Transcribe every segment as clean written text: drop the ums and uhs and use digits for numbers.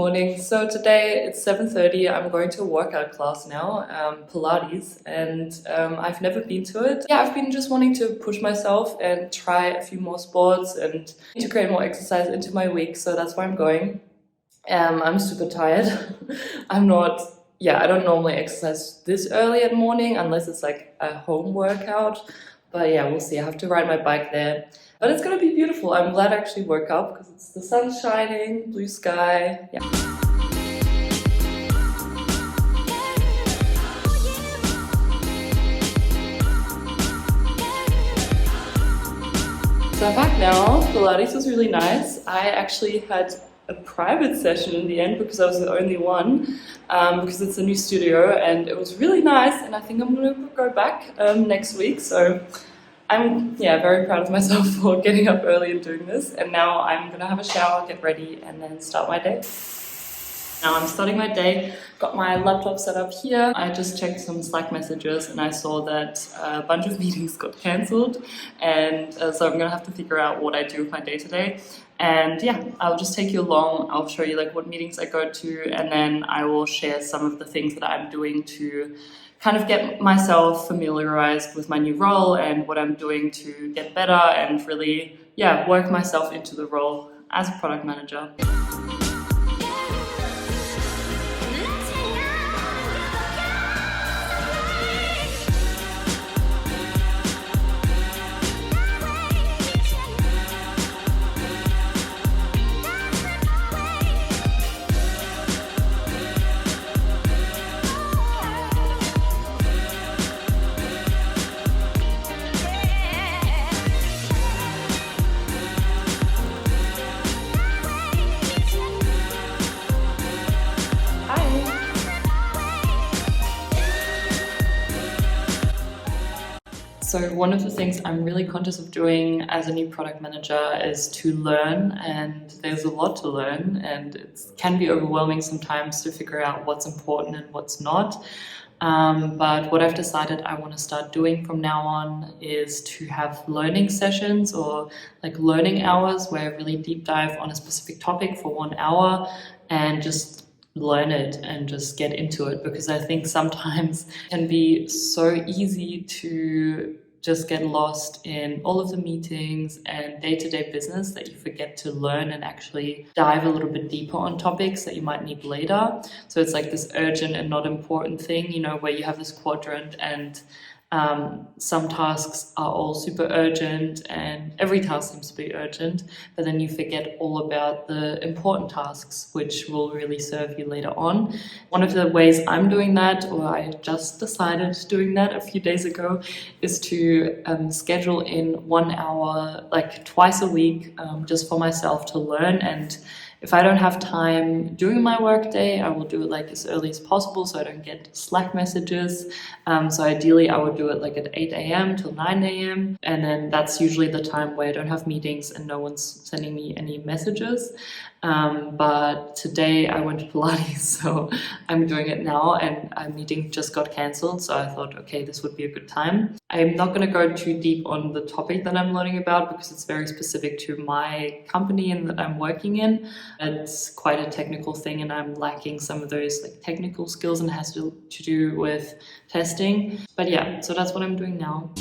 morning. So today it's 7:30. I'm going to a workout class now, Pilates, and I've never been to it. Yeah, I've been just wanting to push myself and try a few more sports and integrate more exercise into my week. So that's why I'm going. I'm super tired. I don't normally exercise this early in the morning unless it's like a home workout. But yeah, we'll see. I have to ride my bike there. But it's gonna be beautiful. I'm glad I actually woke up because it's the sun's shining, blue sky. Yeah. So I'm back now. Pilates was really nice. I actually had a private session in the end because I was the only one, because it's a new studio and it was really nice, and I think I'm gonna go back next week. So I'm very proud of myself for getting up early and doing this, and now I'm gonna have a shower, get ready, and then start my day. Now I'm starting my day, got my laptop set up here. I just checked some Slack messages and I saw that a bunch of meetings got cancelled, and so I'm gonna have to figure out what I do with my day today. And yeah, I'll just take you along. I'll show you like what meetings I go to, and then I will share some of the things that I'm doing to kind of get myself familiarized with my new role and what I'm doing to get better and really, work myself into the role as a product manager. So one of the things I'm really conscious of doing as a new product manager is to learn, and there's a lot to learn, and it can be overwhelming sometimes to figure out what's important and what's not. But what I've decided I want to start doing from now on is to have learning sessions or like learning hours where I really deep dive on a specific topic for 1 hour and just learn it and just get into it, because I think sometimes it can be so easy to just get lost in all of the meetings and day-to-day business that you forget to learn and actually dive a little bit deeper on topics that you might need later. So it's like this urgent and not important thing, where you have this quadrant, and some tasks are all super urgent and every task seems to be urgent, but then you forget all about the important tasks which will really serve you later on. One of the ways I'm doing that, or I just decided doing that a few days ago, is to schedule in 1 hour like twice a week, just for myself to learn. And if I don't have time during my workday, I will do it like as early as possible so I don't get Slack messages. So ideally I would do it like at 8 a.m. till 9 a.m. And then that's usually the time where I don't have meetings and no one's sending me any messages. But today I went to Pilates, so I'm doing it now, and a meeting just got cancelled. So I thought, okay, this would be a good time. I'm not going to go too deep on the topic that I'm learning about because it's very specific to my company and that I'm working in. It's quite a technical thing, and I'm lacking some of those like technical skills, and it has to do with testing. But yeah, so that's what I'm doing now.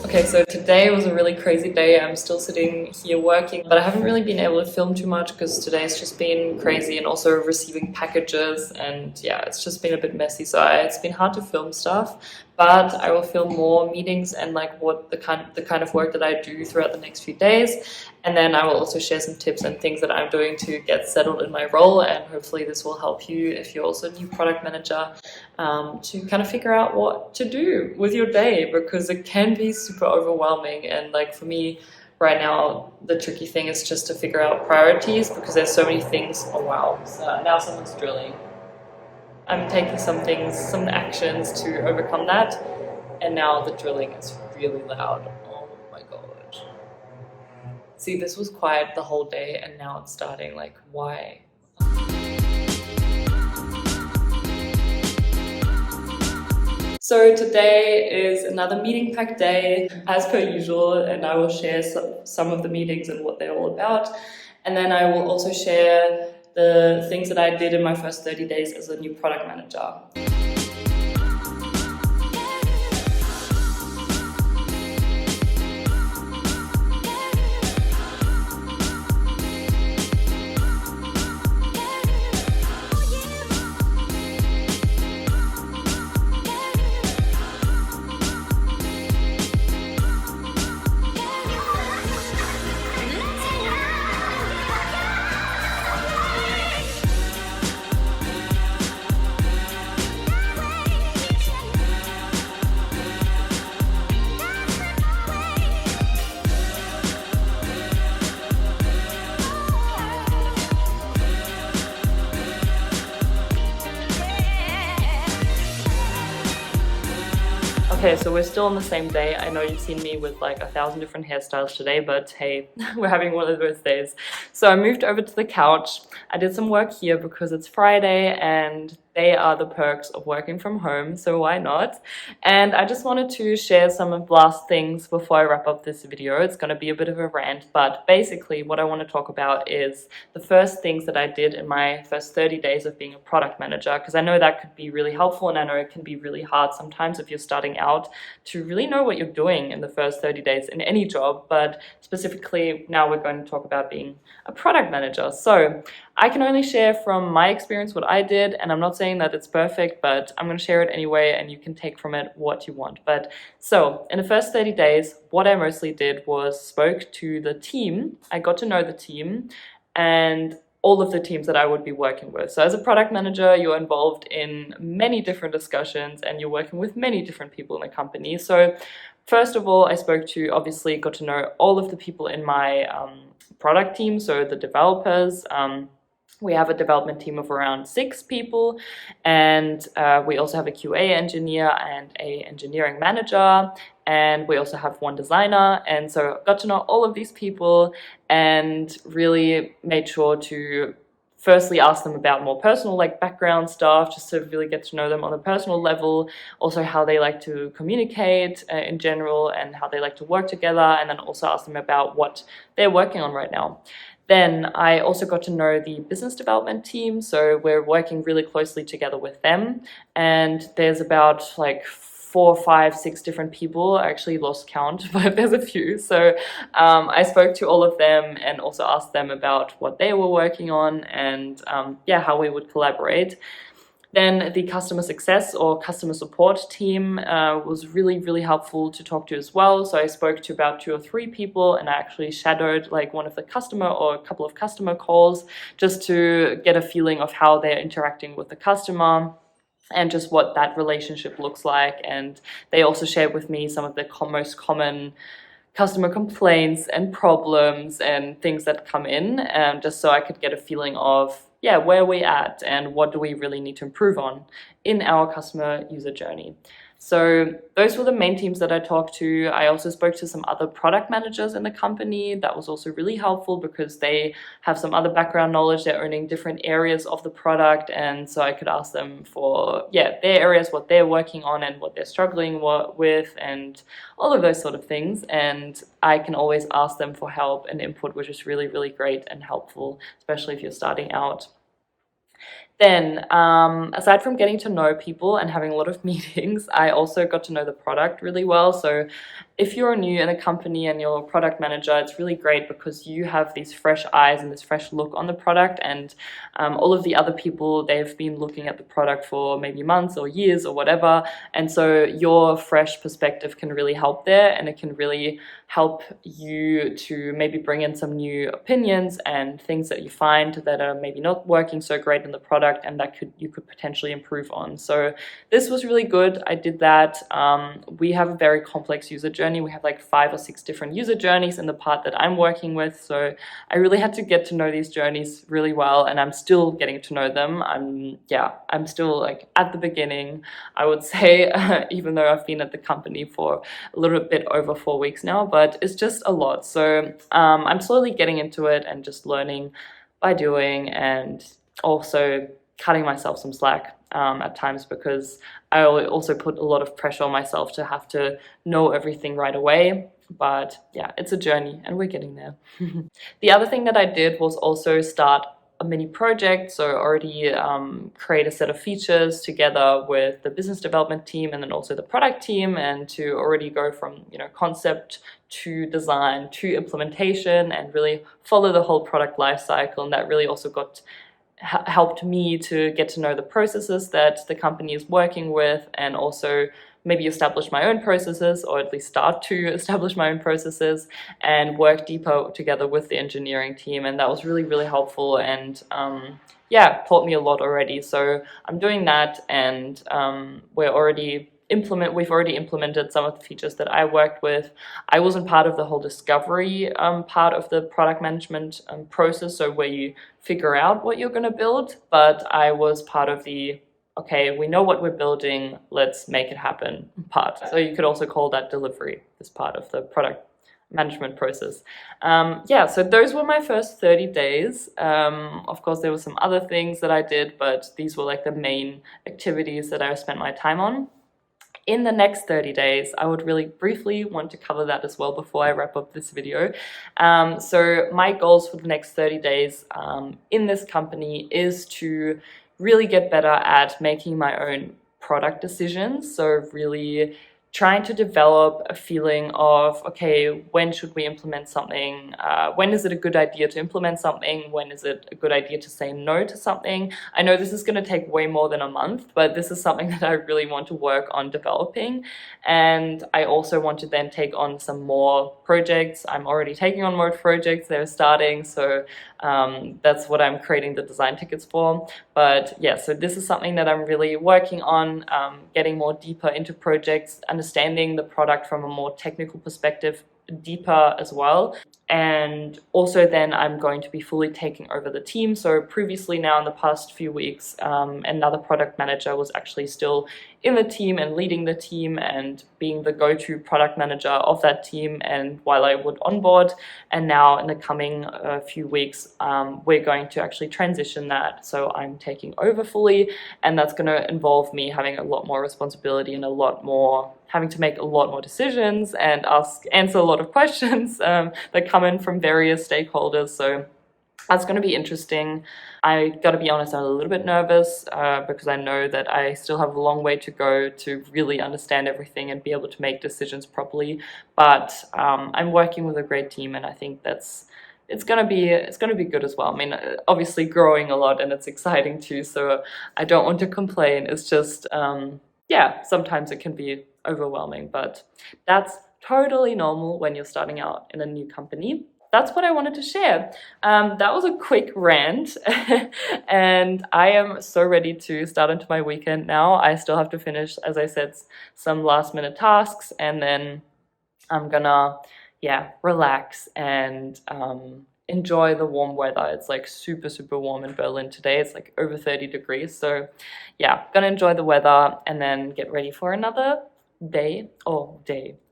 Okay, so today was a really crazy day. I'm still sitting here working, but I haven't really been able to film too much because today's just been crazy, and also receiving packages, and yeah, it's just been a bit messy. So it's been hard to film stuff, but I will film more meetings and like what the kind of work that I do throughout the next few days. And then I will also share some tips and things that I'm doing to get settled in my role, and hopefully this will help you if you're also a new product manager, to kind of figure out what to do with your day, because it can be super overwhelming. And like for me right now, the tricky thing is just to figure out priorities, because there's so many things. Oh wow, so now someone's drilling. I'm taking some things, some actions to overcome that. And now the drilling is really loud. Oh my god. See, this was quiet the whole day and now it's starting. Like, why? So today is another meeting packed day as per usual, and I will share some of the meetings and what they're all about. And then I will also share the things that I did in my first 30 days as a new product manager. Okay, so we're still on the same day. I know you've seen me with like 1,000 different hairstyles today, but hey, we're having one of those days. So I moved over to the couch. I did some work here because it's Friday and they are the perks of working from home, so why not? And I just wanted to share some of the last things before I wrap up this video. It's going to be a bit of a rant, but basically what I want to talk about is the first things that I did in my first 30 days of being a product manager, because I know that could be really helpful and I know it can be really hard sometimes if you're starting out to really know what you're doing in the first 30 days in any job, but specifically now we're going to talk about being a product manager. So I can only share from my experience what I did, and I'm not saying that it's perfect, but I'm going to share it anyway and you can take from it what you want. But so in the first 30 days, what I mostly did was spoke to the team. I got to know the team and all of the teams that I would be working with. So as a product manager, you're involved in many different discussions and you're working with many different people in the company. So first of all, I spoke to, obviously got to know all of the people in my product team, so the developers. We have a development team of around 6 people, and we also have a QA engineer and a engineering manager, and we also have one designer. And so got to know all of these people and really made sure to firstly ask them about more personal like background stuff, just to really get to know them on a personal level, also how they like to communicate in general and how they like to work together, and then also ask them about what they're working on right now. Then I also got to know the business development team, so we're working really closely together with them, and there's about like 4, 5, 6 different people. I actually lost count, but there's a few. So I spoke to all of them and also asked them about what they were working on and yeah, how we would collaborate. Then the customer success or customer support team was really, really helpful to talk to as well. So I spoke to about 2 or 3 people and I actually shadowed like one of the customer or a couple of customer calls just to get a feeling of how they're interacting with the customer and just what that relationship looks like. And they also shared with me some of the most common customer complaints and problems and things that come in, just so I could get a feeling of, yeah, where we're at and what do we really need to improve on in our customer user journey. So those were the main teams that I talked to. I also spoke to some other product managers in the company. That was also really helpful because they have some other background knowledge. They're owning different areas of the product, and so I could ask them for, yeah, their areas, what they're working on and what they're struggling with and all of those sort of things. And I can always ask them for help and input, which is really, really great and helpful, especially if you're starting out. Then, aside from getting to know people and having a lot of meetings, I also got to know the product really well. So if you're new in a company and you're a product manager, it's really great because you have these fresh eyes and this fresh look on the product, and all of the other people, they've been looking at the product for maybe months or years or whatever, and so your fresh perspective can really help there, and it can really help you to maybe bring in some new opinions and things that you find that are maybe not working so great in the product, product and that you could potentially improve on. So this was really good. I did that. We have a very complex user journey. We have like 5 or 6 different user journeys in the part that I'm working with. So I really had to get to know these journeys really well, and I'm still getting to know them. I'm still like at the beginning, I would say, even though I've been at the company for a little bit over 4 weeks now, but it's just a lot. So I'm slowly getting into it and just learning by doing, and also cutting myself some slack at times, because I also put a lot of pressure on myself to have to know everything right away. But yeah, it's a journey and we're getting there. The other thing that I did was also start a mini project. So already create a set of features together with the business development team and then also the product team, and to already go from, you know, concept to design to implementation and really follow the whole product life cycle. And that really also helped me to get to know the processes that the company is working with, and also maybe establish my own processes, or at least start to establish my own processes and work deeper together with the engineering team. And that was really, really helpful, and yeah, taught me a lot already. So I'm doing that, and we've already implemented some of the features that I worked with. I wasn't part of the whole discovery part of the product management process, so where you figure out what you're going to build, but I was part of the, okay, we know what we're building, let's make it happen part. So you could also call that delivery, this part of the product management process. Yeah, so those were my first 30 days. Of course, there were some other things that I did, but these were like the main activities that I spent my time on. In the next 30 days, I would really briefly want to cover that as well before I wrap up this video. So my goals for the next 30 days in this company is to really get better at making my own product decisions. So really trying to develop a feeling of, okay, when should we implement something? When is it a good idea to implement something? When is it a good idea to say no to something? I know this is going to take way more than a month, but this is something that I really want to work on developing. And I also want to then take on some more projects. I'm already taking on more projects. They're starting. So that's what I'm creating the design tickets for. But yeah, so this is something that I'm really working on, getting more deeper into projects, understanding the product from a more technical perspective deeper as well. And also then I'm going to be fully taking over the team. So previously, now in the past few weeks, another product manager was actually still in the team and leading the team and being the go-to product manager of that team, and while I would onboard. And now in the coming few weeks, we're going to actually transition that. So I'm taking over fully, and that's going to involve me having a lot more responsibility and having to make a lot more decisions and answer a lot of questions that come in from various stakeholders. So that's going to be interesting. I got to be honest, I'm a little bit nervous because I know that I still have a long way to go to really understand everything and be able to make decisions properly. But I'm working with a great team, and I think it's gonna be good as well. I mean, obviously growing a lot, and it's exciting too. So I don't want to complain. It's just yeah, sometimes it can be overwhelming, but that's totally normal when you're starting out in a new company. That's what I wanted to share. That was a quick rant, and I am so ready to start into my weekend now. I still have to finish, as I said, some last minute tasks, and then I'm gonna, yeah, relax and enjoy the warm weather. It's like super, super warm in Berlin today. It's like over 30 degrees. So yeah, gonna enjoy the weather and then get ready for another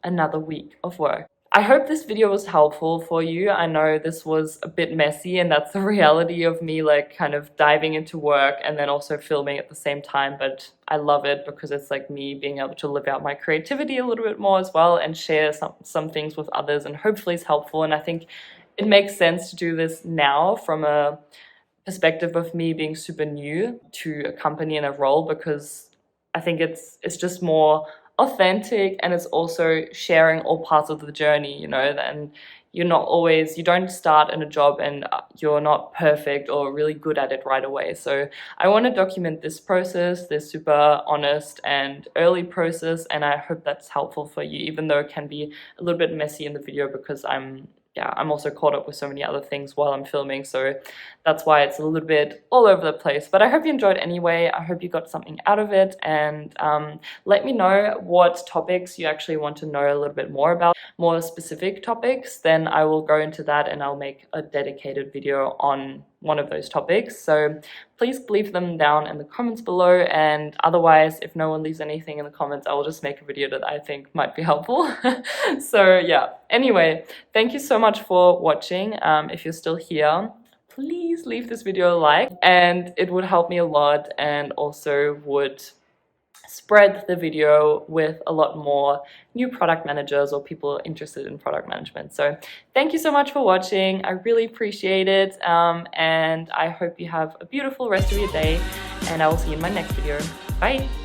another week of work. I hope this video was helpful for you. I know this was a bit messy, and that's the reality of me, like kind of diving into work and then also filming at the same time, but I love it because it's like me being able to live out my creativity a little bit more as well and share some things with others, and hopefully it's helpful. And I think it makes sense to do this now from a perspective of me being super new to a company and a role, because I think it's just more authentic, and it's also sharing all parts of the journey, you know. And you don't start in a job and you're not perfect or really good at it right away. So I want to document this process, this super honest and early process, and I hope that's helpful for you, even though it can be a little bit messy in the video because I'm yeah, I'm also caught up with so many other things while I'm filming, so that's why it's a little bit all over the place. But I hope you enjoyed anyway. I hope you got something out of it, and let me know what topics you actually want to know a little bit more about, more specific topics. Then I will go into that and I'll make a dedicated video on one of those topics. So please leave them down in the comments below, and otherwise, if no one leaves anything in the comments, I will just make a video that I think might be helpful. So yeah, anyway, thank you so much for watching. If you're still here, please leave this video a like, and it would help me a lot, and also would spread the video with a lot more new product managers or people interested in product management. So thank you so much for watching. I really appreciate it, and I hope you have a beautiful rest of your day, and I will see you in my next video. Bye!